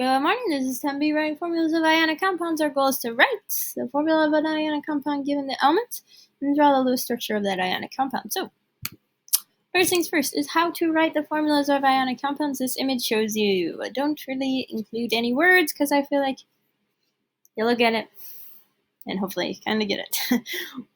Good morning, this is 10B writing formulas of ionic compounds. Our goal is to write the formula of an ionic compound given the elements and draw the Lewis structure of that ionic compound. So, first things first is how to write the formulas of ionic compounds. This image shows you. I don't really include any words because I feel like you'll look at it and hopefully kind of get it.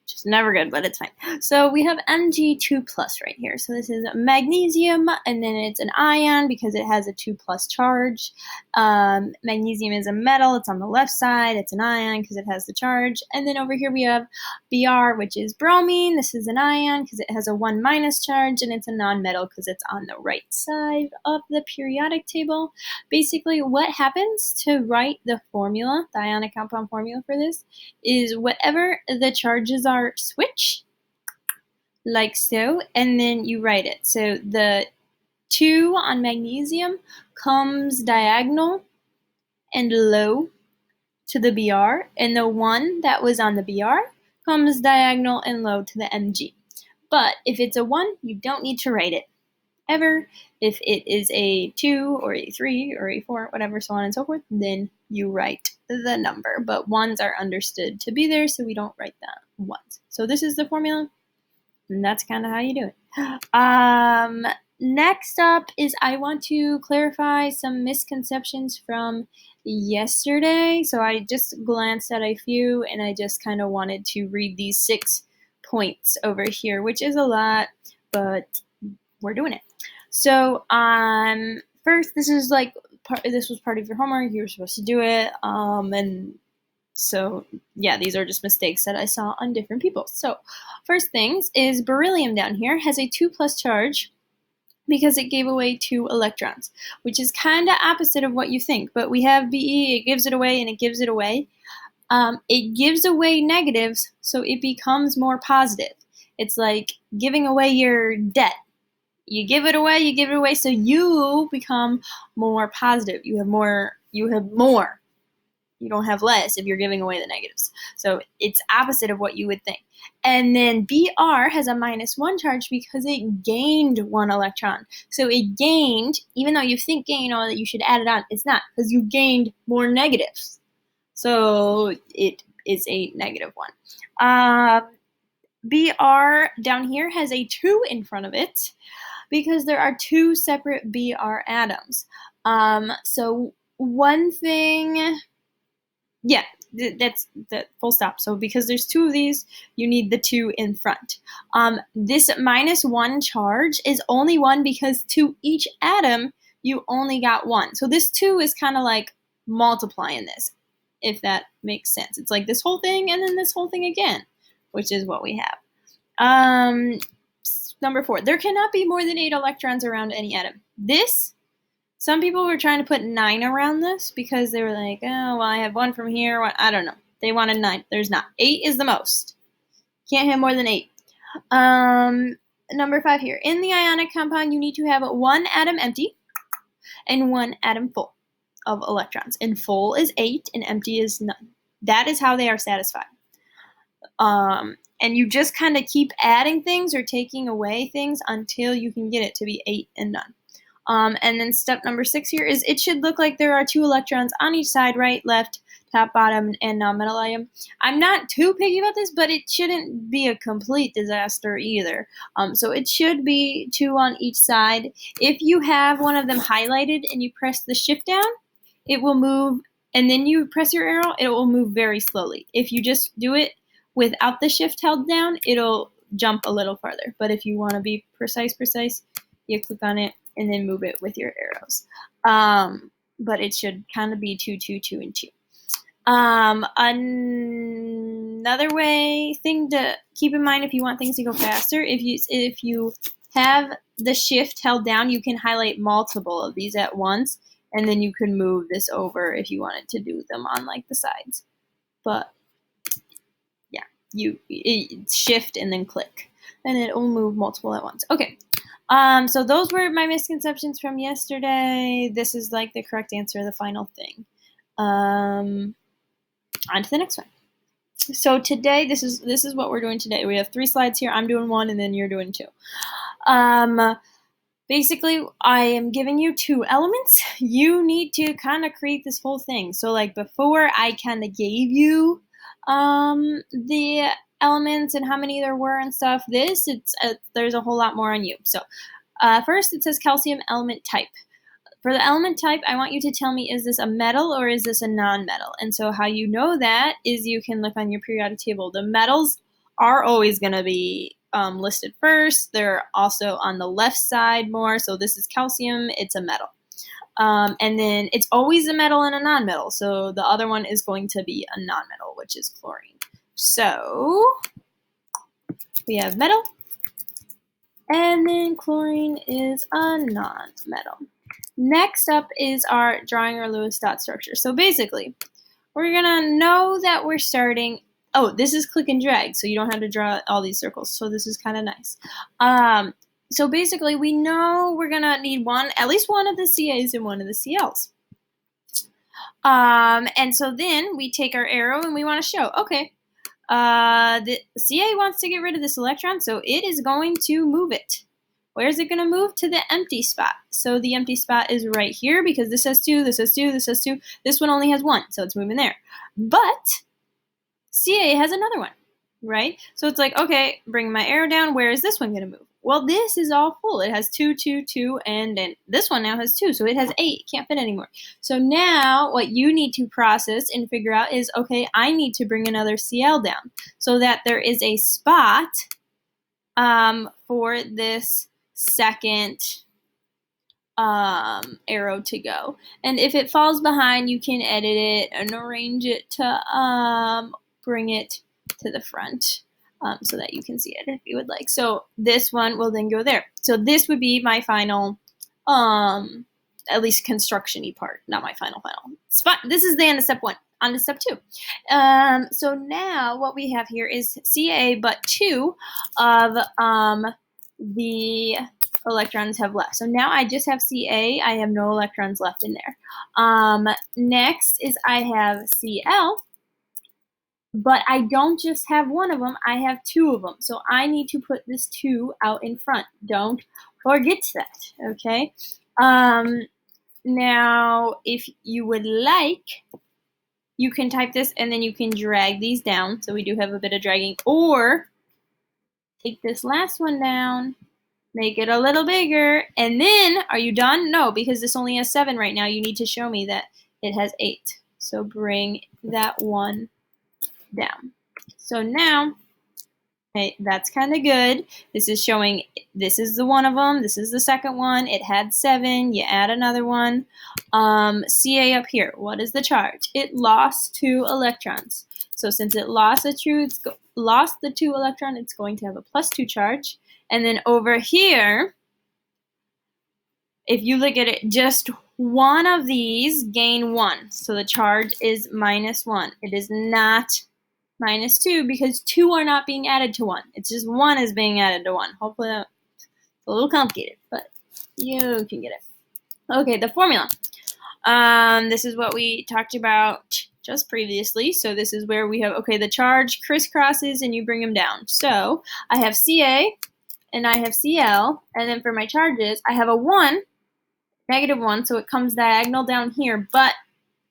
Which is never good, but it's fine. So we have Mg2 plus right here. So this is magnesium, and then it's an ion because it has a 2 plus charge. Magnesium is a metal. It's on the left side. It's an ion because it has the charge. And then over here we have Br, which is bromine. This is an ion because it has a 1 minus charge, and it's a nonmetal because it's on the right side of the periodic table. Basically, what happens to write the formula, the ionic compound formula for this, is whatever the charges are, switch like so, and then you write it. So the 2 on magnesium comes diagonal and low to the Br, and the 1 that was on the Br comes diagonal and low to the Mg. But if it's a 1, you don't need to write it ever. If it is a 2 or a 3 or a 4, whatever, so on and so forth, then you write the number. But 1s are understood to be there, so we don't write the 1s. So this is the formula, and that's kind of how you do it. Next up is I want to clarify some misconceptions from yesterday. So I just glanced at a few, and I just kind of wanted to read these 6 points over here, which is a lot, but we're doing it. So first, this was part of your homework. You were supposed to do it, and so yeah, these are just mistakes that I saw on different people. So first things is beryllium down here has a 2 plus charge because it gave away 2 electrons, which is kind of opposite of what you think. But we have Be, it gives it away, and it gives it away. It gives away negatives, so it becomes more positive. It's like giving away your debt. You give it away, so you become more positive. You have more. You don't have less if you're giving away the negatives. So it's opposite of what you would think. And then Br has a -1 charge because it gained 1 electron. So it gained, even though you think that you should add it on, it's not, because you gained more negatives. So it is a -1. Br down here has a 2 in front of it because there are 2 separate Br atoms. So one thing, yeah, that's the full stop. So because there's 2 of these, you need the 2 in front. This -1 charge is only 1 because to each atom, you only got 1. So this 2 is kind of like multiplying this, if that makes sense. It's like this whole thing and then this whole thing again, which is what we have. Number 4, there cannot be more than 8 electrons around any atom. Some people were trying to put 9 around this because they were like, oh, well, I have 1 from here. I don't know. They wanted 9. There's not. 8 is the most. Can't have more than 8. Number 5 here. In the ionic compound, you need to have 1 atom empty and 1 atom full of electrons. And full is 8 and empty is none. That is how they are satisfied. And you just kind of keep adding things or taking away things until you can get it to be 8 and none. And then step number 6 here is it should look like there are 2 electrons on each side, right, left, top, bottom, and metal ion. I'm not too picky about this, but it shouldn't be a complete disaster either. So it should be 2 on each side. If you have one of them highlighted and you press the shift down, it will move, and then you press your arrow, it will move very slowly. If you just do it without the shift held down, it'll jump a little farther. But if you want to be precise, you click on it and then move it with your arrows. But it should kind of be 2, 2, 2, and 2. Another thing to keep in mind if you want things to go faster, if you have the shift held down, you can highlight multiple of these at once, and then you can move this over if you wanted to do them on like the sides. But yeah, you shift and then click, and it will move multiple at once. Okay. So those were my misconceptions from yesterday. This is like the correct answer, the final thing. On to the next one. So today, this is what we're doing today. We have 3 slides here. I'm doing 1, and then you're doing 2. basically, I am giving you two elements. You need to kind of create this whole thing. So like before, I kind of gave you the elements and how many there were and stuff. There's a whole lot more on you. So first, it says calcium element type. For the element type, I want you to tell me, is this a metal or is this a non-metal? And so how you know that is you can look on your periodic table. The metals are always going to be listed first. They're also on the left side more. So this is calcium. It's a metal. And then it's always a metal and a non-metal. So the other one is going to be a non-metal, which is chlorine. So we have metal. And then chlorine is a non-metal. Next up is our drawing our Lewis dot structure. So basically, we're going to know that we're starting. Oh, this is click and drag, so you don't have to draw all these circles. So this is kind of nice. So basically, we know we're going to need at least one of the CAs and one of the CLs. And so then we take our arrow and we want to show, okay, the CA wants to get rid of this electron, so it is going to move it. Where is it going to move? To the empty spot. So the empty spot is right here because this has 2, this has 2, this has 2. This one only has 1, so it's moving there. But CA has another one, right? So it's like, okay, bring my arrow down. Where is this one going to move? Well, this is all full. It has 2, 2, 2, and then this one now has 2, so it has 8. It can't fit anymore. So now what you need to process and figure out is, okay, I need to bring another CL down so that there is a spot for this second arrow to go. And if it falls behind, you can edit it and arrange it to bring it to the front so that you can see it if you would like. So this one will then go there. So this would be my final, at least construction-y part, not my final spot. This is the end of step 1. On to step 2. So now what we have here is CA, but 2 of the electrons have left. So now I just have CA. I have no electrons left in there. Next is I have CL, but I don't just have one of them. I have 2 of them. So I need to put this 2 out in front. Don't forget that, okay? Now, if you would like, you can type this and then you can drag these down. So we do have a bit of dragging. Or take this last one down, make it a little bigger, and then, are you done? No, because this only has 7 right now. You need to show me that it has 8. So bring that one down. So now, okay, that's kind of good. This is showing, this is the one of them. This is the second one. It had 7. You add another one. CA up here, what is the charge? It lost 2 electrons. So since it lost the 2 electron, it's going to have a +2 charge. And then over here, if you look at it, just one of these gain 1. So the charge is -1. It is not -2 because 2 are not being added to 1. It's just 1 is being added to 1. Hopefully that's a little complicated, but you can get it. Okay, the formula. This is what we talked about just previously. So this is where we have, okay, the charge crisscrosses and you bring them down. So I have CA and I have CL, and then for my charges, I have a 1, -1, so it comes diagonal down here, but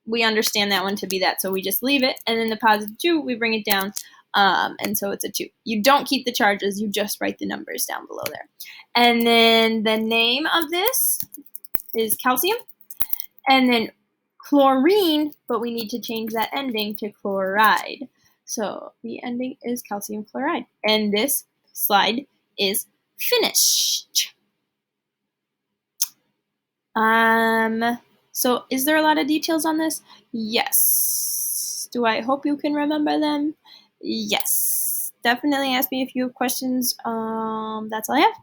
we understand that one to be that, so we just leave it, and then the +2, we bring it down, and so it's a 2. You don't keep the charges, you just write the numbers down below there. And then the name of this is calcium, and then chlorine, but we need to change that ending to chloride. So the ending is calcium chloride, and this slide is finished. So is there a lot of details on this? Yes. Do I hope you can remember them? Yes. Definitely ask me if you have questions. That's all I have.